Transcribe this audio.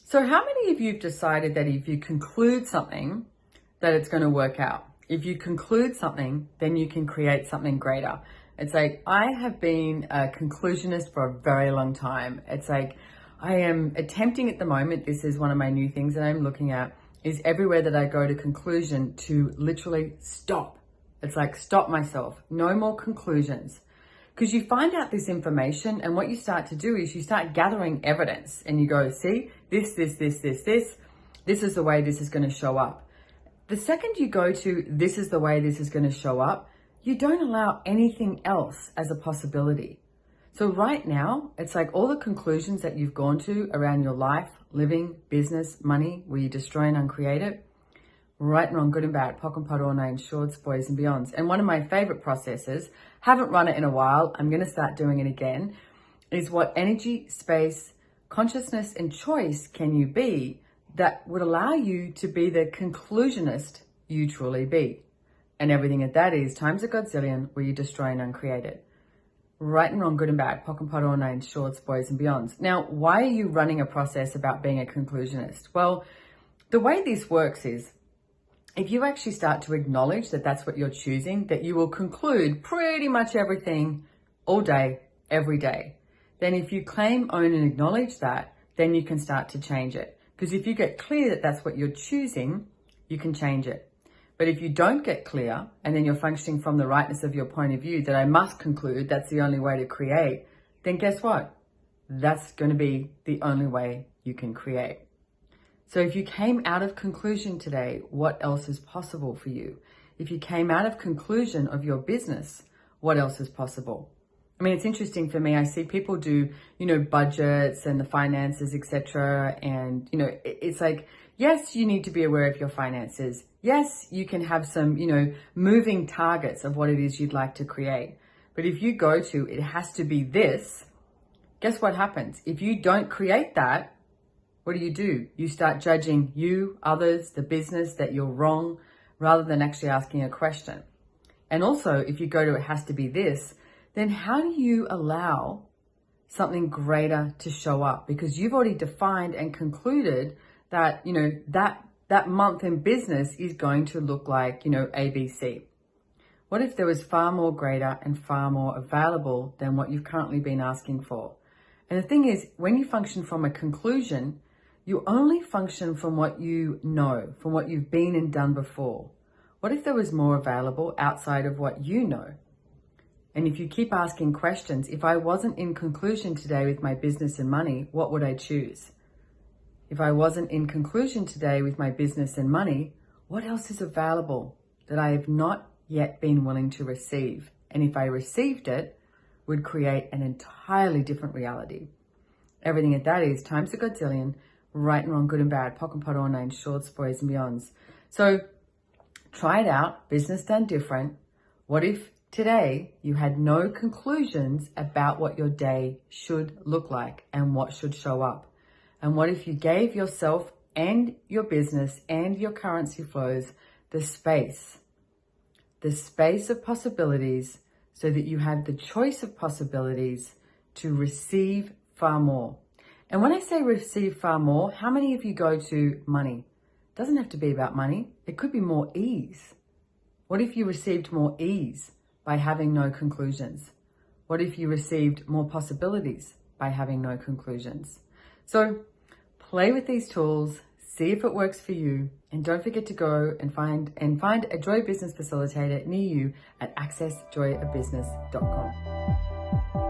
So how many of you have decided that if you conclude something, that it's going to work out? If you conclude something, then you can create something greater. It's like, I have been a conclusionist for a very long time. It's like, I am attempting at the moment, this is one of my new things that I'm looking at, is everywhere that I go to conclusion to literally stop. It's like, stop myself, no more conclusions. Because you find out this information, and what you start to do is you start gathering evidence, and you go, see, this is the way this is going to show up. The second you go to, this is the way this is going to show up, you don't allow anything else as a possibility. So right now, it's like all the conclusions that you've gone to around your life, living, business, money, where you destroy and uncreate it, right and wrong, good and bad, POC and POD, all names, shorts, boys and beyonds. And one of my favorite processes, haven't run it in a while, I'm going to start doing it again, is what energy, space, consciousness and choice can you be that would allow you to be the conclusionist you truly be. And everything at that is times a godzillion, where you destroy and uncreate it. Right and wrong, good and bad, POC and POD, all names, shorts, boys and beyonds. Now, why are you running a process about being a conclusionist? Well, the way this works is, if you actually start to acknowledge that that's what you're choosing, that you will conclude pretty much everything all day, every day, then if you claim, own and acknowledge that, then you can start to change it. Because if you get clear that that's what you're choosing, you can change it. But if you don't get clear, and then you're functioning from the rightness of your point of view, that I must conclude that's the only way to create, then guess what? That's going to be the only way you can create. So if you came out of conclusion today, what else is possible for you? If you came out of conclusion of your business, what else is possible? I mean, it's interesting for me. I see people do, budgets and the finances, etc. And, it's like, yes, you need to be aware of your finances. Yes, you can have some, moving targets of what it is you'd like to create. But if you go to, it has to be this, guess what happens? If you don't create that, what do? You start judging you, others, the business, that you're wrong, rather than actually asking a question. And also, if you go to, it has to be this, then how do you allow something greater to show up? Because you've already defined and concluded that, that month in business is going to look like, ABC. What if there was far more greater and far more available than what you've currently been asking for? And the thing is, when you function from a conclusion, you only function from what you know, from what you've been and done before. What if there was more available outside of what you know? And if you keep asking questions, if I wasn't in conclusion today with my business and money, what would I choose? If I wasn't in conclusion today with my business and money, what else is available that I have not yet been willing to receive? And if I received it, would create an entirely different reality. Everything at that is times a godzillion, right and wrong, good and bad, POC and POD, all names, shorts, boys and beyonds. So try it out, business done different. What if today you had no conclusions about what your day should look like and what should show up? And what if you gave yourself and your business and your currency flows the space of possibilities, so that you have the choice of possibilities to receive far more? And when I say receive far more, how many of you go to money? It doesn't have to be about money. It could be more ease. What if you received more ease by having no conclusions? What if you received more possibilities by having no conclusions? So play with these tools, see if it works for you, and don't forget to go and find a Joy Business Facilitator near you at accessjoyabusiness.com.